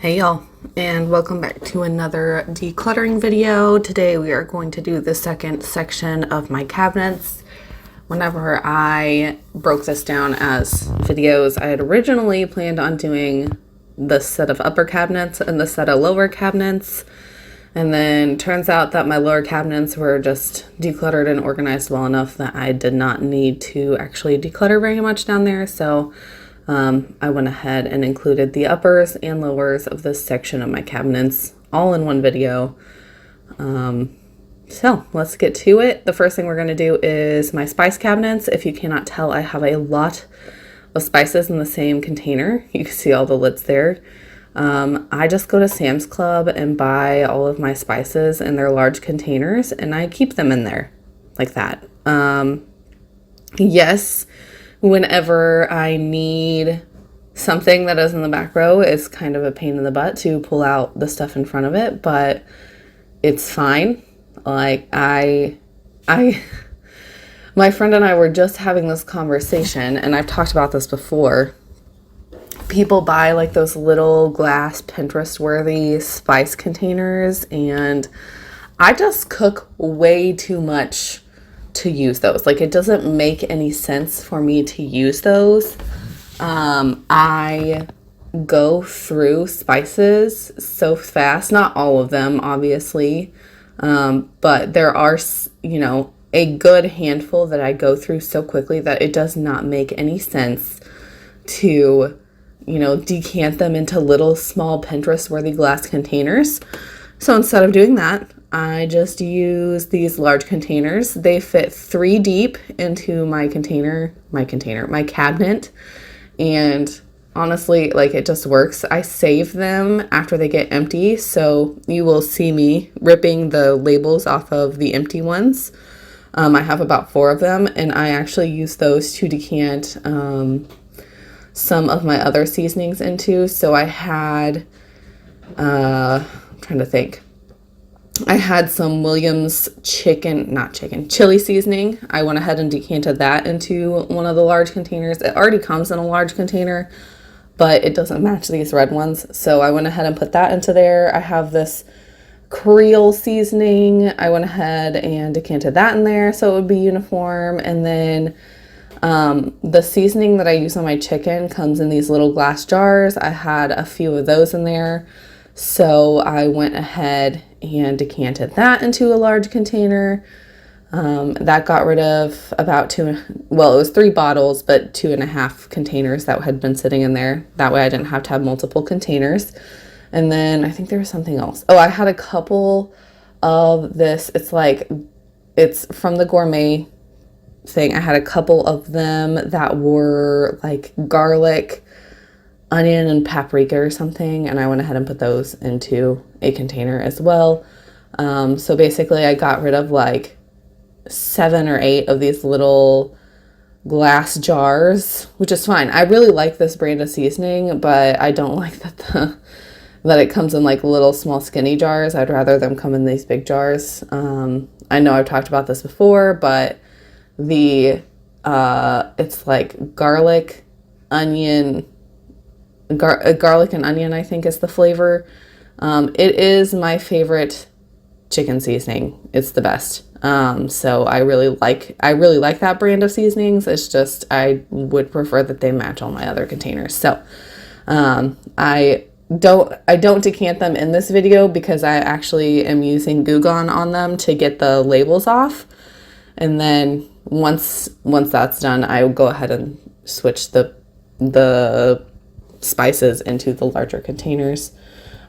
Hey y'all, and welcome back to another decluttering video. Today we are going to do the second section of my cabinets. Whenever I broke this down as videos, I had originally planned on doing the set of upper cabinets and the set of lower cabinets. And then turns out that my lower cabinets were just decluttered and organized well enough that I did not need to actually declutter very much down there. So I went ahead and included the uppers and lowers of this section of my cabinets all in one video. So let's get to it. The first thing we're going to do is my spice cabinets. If you cannot tell, I have a lot of spices in the same container. You can see all the lids there. I just go to Sam's Club and buy all of my spices in their large containers, and I keep them in there like that. Yes, whenever I need something that is in the back row, it's kind of a pain in the butt to pull out the stuff in front of it, but it's fine. Like my friend and I were just having this conversation, and I've talked about this before. People buy like those little glass Pinterest worthy spice containers, and I just cook way too much to use those. Like, it doesn't make any sense for me to use those. I go through spices so fast, not all of them obviously, but there are, a good handful that I go through so quickly that it does not make any sense to decant them into little small Pinterest worthy glass containers. So instead of doing that, I just use these large containers. They fit 3 deep into my cabinet. And honestly, like, it just works. I save them after they get empty. So you will see me ripping the labels off of the empty ones. I have about 4 of them, and I actually use those to decant some of my other seasonings into. So I had, I'm trying to think. I had some Williams chili seasoning. I went ahead and decanted that into one of the large containers. It already comes in a large container, but it doesn't match these red ones. So I went ahead and put that into there. I have this Creole seasoning. I went ahead and decanted that in there so it would be uniform. And then the seasoning that I use on my chicken comes in these little glass jars. I had a few of those in there. So I went ahead and decanted that into a large container. That got rid of about it was 3 bottles, but 2.5 containers that had been sitting in there. That way I didn't have to have multiple containers. And then I think there was something else. Oh, I had a couple of this. It's from the gourmet thing. I had a couple of them that were like garlic, onion, and paprika or something, and I went ahead and put those into a container as well. So basically I got rid of like 7 or 8 of these little glass jars, which is fine. I really like this brand of seasoning, but I don't like that it comes in like little small skinny jars. I'd rather them come in these big jars. I know I've talked about this before, but it's like garlic and onion, I think, is the flavor. It is my favorite chicken seasoning. It's the best. So I really like that brand of seasonings. It's just, I would prefer that they match all my other containers. So, I don't decant them in this video because I actually am using Goo Gone on them to get the labels off. And then once that's done, I will go ahead and switch the spices into the larger containers.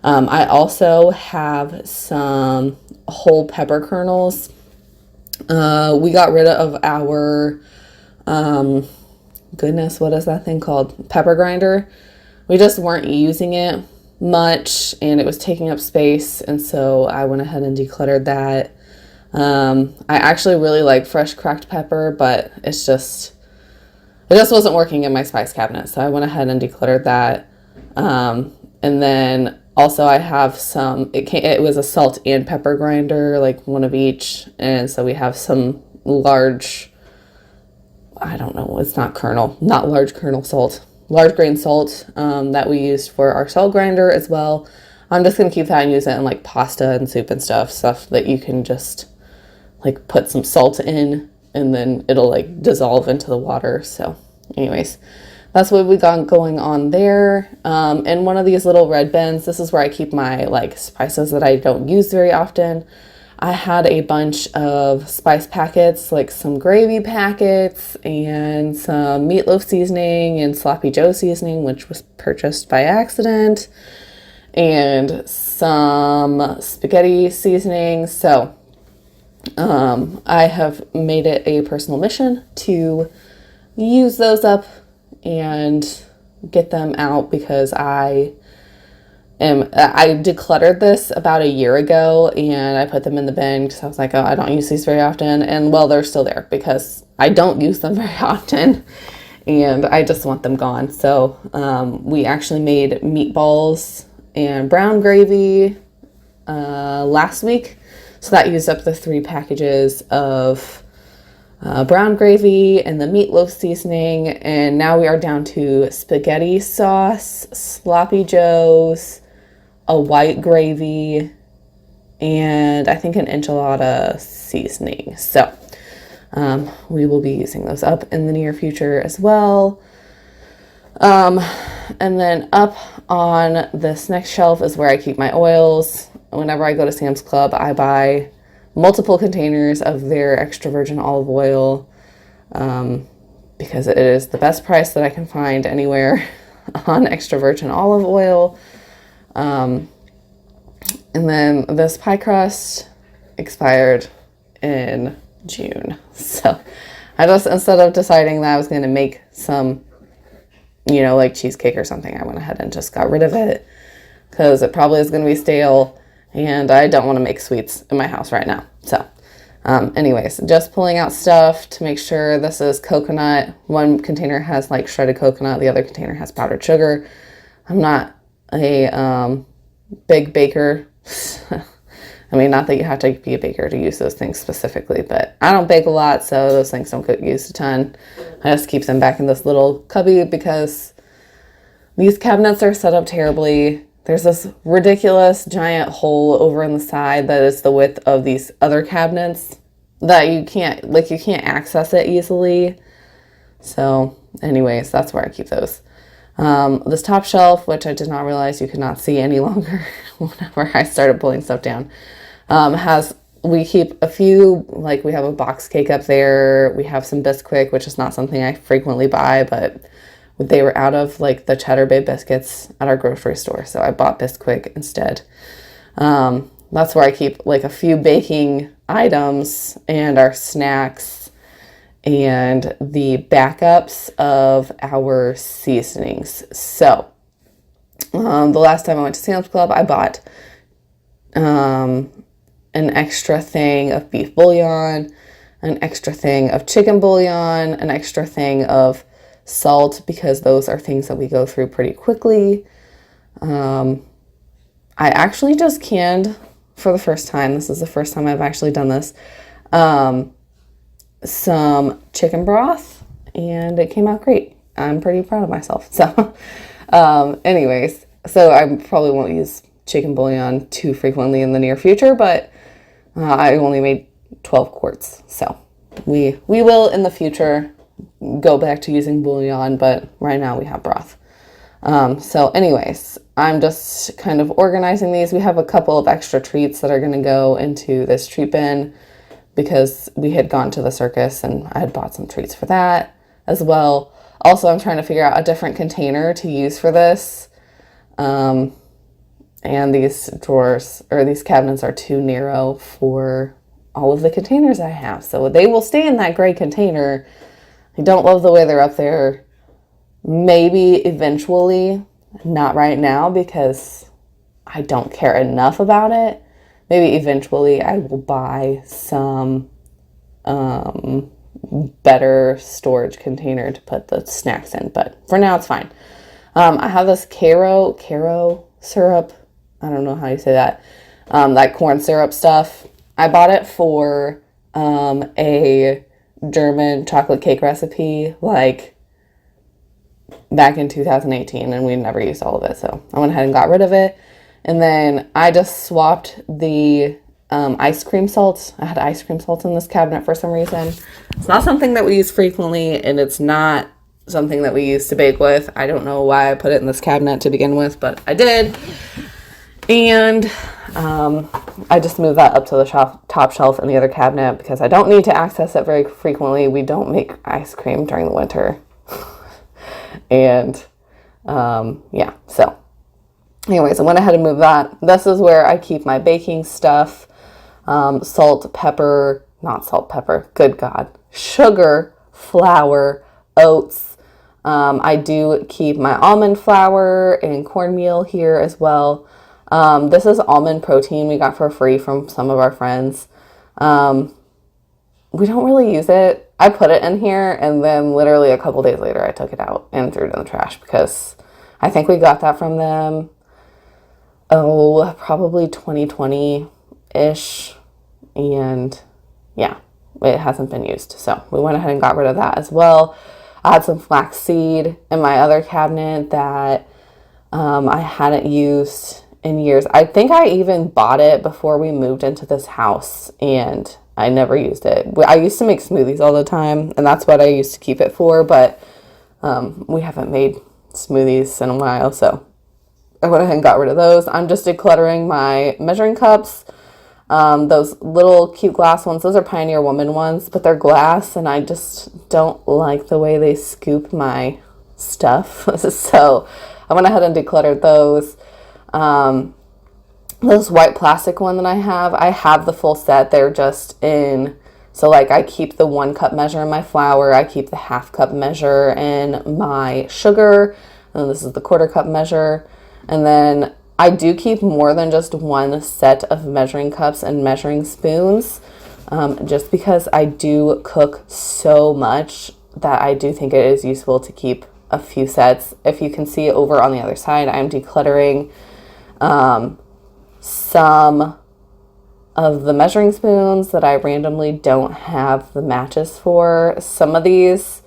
I also have some whole pepper kernels. We got rid of our what is that thing called? Pepper grinder. We just weren't using it much, and it was taking up space, and so I went ahead and decluttered that. I actually really like fresh cracked pepper, but it just wasn't working in my spice cabinet, so I went ahead and decluttered that. And then also I have it was a salt and pepper grinder, like one of each, and so we have some large, I don't know, it's not large kernel salt. large grain salt that we used for our salt grinder as well. I'm just going to keep that and use it in like pasta and soup and stuff that you can just like put some salt in and then it'll like dissolve into the water. So anyways, that's what we got going on there. In one of these little red bins, this is where I keep my like spices that I don't use very often. I had a bunch of spice packets, like some gravy packets and some meatloaf seasoning and sloppy joe seasoning, which was purchased by accident, and some spaghetti seasoning. So I have made it a personal mission to use those up and get them out because I decluttered this about a year ago and I put them in the bin because I was like, oh, I don't use these very often. And well, they're still there because I don't use them very often and I just want them gone. So we actually made meatballs and brown gravy last week. So that used up the 3 packages of brown gravy and the meatloaf seasoning. And now we are down to spaghetti sauce, sloppy joes, a white gravy, and I think an enchilada seasoning. So we will be using those up in the near future as well. And then up on this next shelf is where I keep my oils. Whenever I go to Sam's Club, I buy multiple containers of their extra virgin olive oil because it is the best price that I can find anywhere on extra virgin olive oil. And then this pie crust expired in June. So I just, instead of deciding that I was going to make some, you know, like cheesecake or something, I went ahead and just got rid of it because it probably is going to be stale and I don't want to make sweets in my house right now. So anyways, just pulling out stuff to make sure. This is coconut. One container has like shredded coconut. The other container has powdered sugar. I'm not a big baker. I mean, not that you have to be a baker to use those things specifically, but I don't bake a lot, so those things don't get used a ton. I just keep them back in this little cubby because these cabinets are set up terribly. There's this ridiculous giant hole over in the side that is the width of these other cabinets that you can't access it easily. So anyways, that's where I keep those. This top shelf, which I did not realize you could not see any longer whenever I started pulling stuff down, we keep a few, like we have a box cake up there. We have some Bisquick, which is not something I frequently buy, but they were out of like the Cheddar Bay biscuits at our grocery store. So I bought Bisquick instead. That's where I keep like a few baking items and our snacks and the backups of our seasonings. So the last time I went to Sam's Club, I bought an extra thing of beef bouillon, an extra thing of chicken bouillon, an extra thing of salt, because those are things that we go through pretty quickly. I actually just canned for the first time. This is the first time I've actually done this. Some chicken broth, and it came out great. I'm pretty proud of myself. So anyways, so I probably won't use chicken bouillon too frequently in the near future, but I only made 12 quarts. So we will in the future go back to using bouillon, but right now we have broth. So anyways, I'm just kind of organizing these. We have a couple of extra treats that are going to go into this treat bin because we had gone to the circus and I had bought some treats for that as well. Also, I'm trying to figure out a different container to use for this. And these drawers, or these cabinets, are too narrow for all of the containers I have. So they will stay in that gray container. I don't love the way they're up there. Maybe eventually, not right now because I don't care enough about it. Maybe eventually I will buy some better storage container to put the snacks in, but for now it's fine. I have this Caro syrup. I don't know how you say that. That corn syrup stuff. I bought it for a German chocolate cake recipe like back in 2018, and we never used all of it. So I went ahead and got rid of it. And then I just swapped the ice cream salt. I had ice cream salt in this cabinet for some reason. It's not something that we use frequently, and it's not something that we use to bake with. I don't know why I put it in this cabinet to begin with, but I did. And I just moved that up to the top shelf in the other cabinet because I don't need to access it very frequently. We don't make ice cream during the winter. And yeah, so anyways, I went ahead and moved that. This is where I keep my baking stuff. Salt, pepper, not salt, pepper, good God, sugar, flour, oats. I do keep my almond flour and cornmeal here as well. This is almond protein we got for free from some of our friends. We don't really use it. I put it in here, and then literally a couple days later I took it out and threw it in the trash because I think we got that from them, probably 2020-ish, and yeah, it hasn't been used. So we went ahead and got rid of that as well. I had some flaxseed in my other cabinet that I hadn't used in years. I think I even bought it before we moved into this house, and I never used it. I used to make smoothies all the time, and that's what I used to keep it for, but we haven't made smoothies in a while, so I went ahead and got rid of those. I'm just decluttering my measuring cups. Those little cute glass ones, those are Pioneer Woman ones, but they're glass, and I just don't like the way they scoop my stuff. So I went ahead and decluttered those. This white plastic one that I have the full set. They're just in, so like I keep the 1 cup measure in my flour, I keep the 1/2 cup measure in my sugar, and this is the 1/4 cup measure. And then I do keep more than just one set of measuring cups and measuring spoons, just because I do cook so much that I do think it is useful to keep a few sets. If you can see over on the other side, I'm decluttering some of the measuring spoons that I randomly don't have the matches for. Some of these,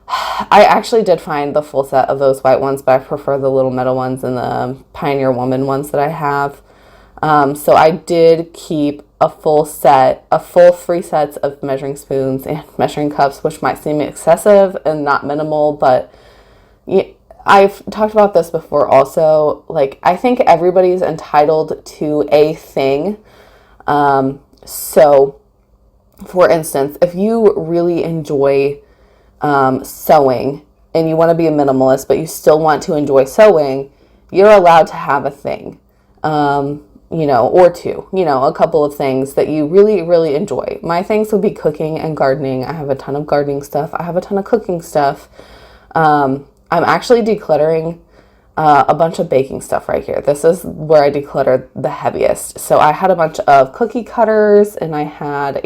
I actually did find the full set of those white ones, but I prefer the little metal ones and the Pioneer Woman ones that I have. So I did keep a full 3 sets of measuring spoons and measuring cups, which might seem excessive and not minimal, but yeah, I've talked about this before also. Like, I think everybody's entitled to a thing. So, for instance, if you really enjoy sewing and you want to be a minimalist, but you still want to enjoy sewing, you're allowed to have a thing, or two, a couple of things that you really, really enjoy. My things would be cooking and gardening. I have a ton of gardening stuff. I have a ton of cooking stuff. I'm actually decluttering a bunch of baking stuff right here. This is where I decluttered the heaviest. So I had a bunch of cookie cutters, and I had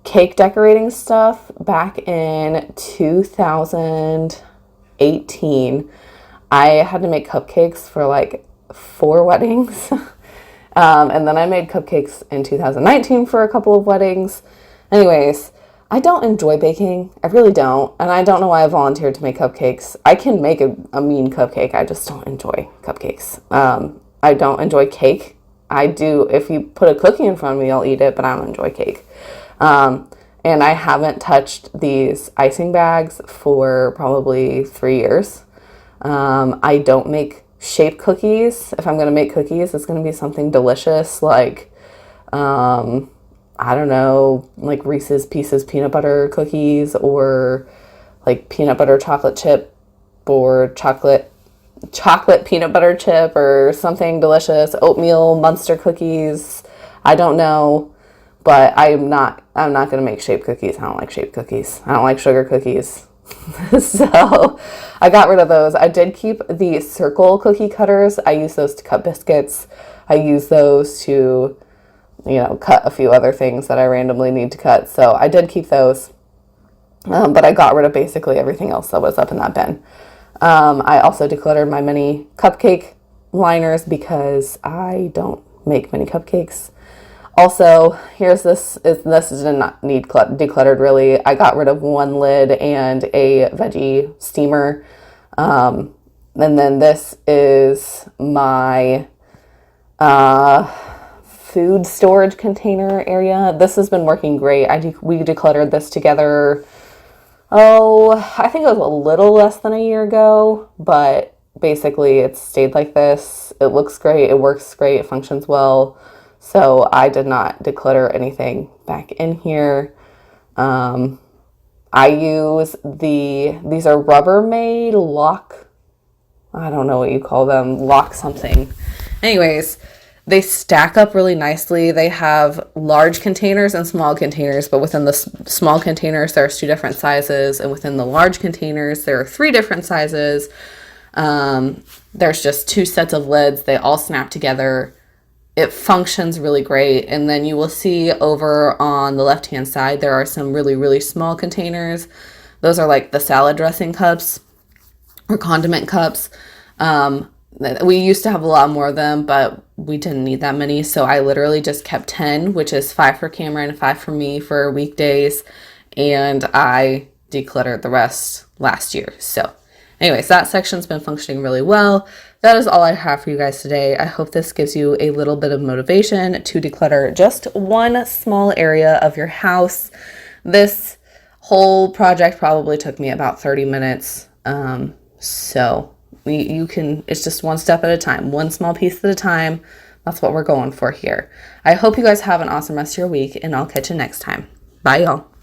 cake decorating stuff back in 2018. I had to make cupcakes for like 4 weddings. And then I made cupcakes in 2019 for a couple of weddings. Anyways, I don't enjoy baking. I really don't. And I don't know why I volunteered to make cupcakes. I can make a mean cupcake. I just don't enjoy cupcakes. I don't enjoy cake. I do, if you put a cookie in front of me, I'll eat it, but I don't enjoy cake. And I haven't touched these icing bags for probably 3 years. I don't make shape cookies. If I'm going to make cookies, it's going to be something delicious, like, I don't know, like Reese's Pieces peanut butter cookies, or like peanut butter chocolate chip, or chocolate peanut butter chip, or something delicious, oatmeal Munster cookies. I don't know, but I'm not going to make shape cookies. I don't like shape cookies. I don't like sugar cookies. So I got rid of those. I did keep the circle cookie cutters. I use those to cut biscuits. I use those to, cut a few other things that I randomly need to cut. So I did keep those, but I got rid of basically everything else that was up in that bin. I also decluttered my mini cupcake liners because I don't make mini cupcakes. Also, here's this did not need decluttered really. I got rid of one lid and a veggie steamer. And then this is my food storage container area. This has been working great. We decluttered this together, I think it was a little less than a year ago, but basically it's stayed like this. It looks great, it works great, it functions well. So I did not declutter anything back in here. I use these are Rubbermaid lock, I don't know what you call them, lock something. Anyways, they stack up really nicely. They have large containers and small containers, but within the small containers, there's 2 different sizes. And within the large containers, there are 3 different sizes. There's just 2 sets of lids. They all snap together. It functions really great. And then you will see over on the left-hand side, there are some really, really small containers. Those are like the salad dressing cups or condiment cups. We used to have a lot more of them, but we didn't need that many. So I literally just kept 10, which is 5 for Cameron, 5 for me for weekdays. And I decluttered the rest last year. So anyways, that section's been functioning really well. That is all I have for you guys today. I hope this gives you a little bit of motivation to declutter just one small area of your house. This whole project probably took me about 30 minutes. You can, it's just one step at a time, one small piece at a time. That's what we're going for here. I hope you guys have an awesome rest of your week, and I'll catch you next time. Bye, y'all.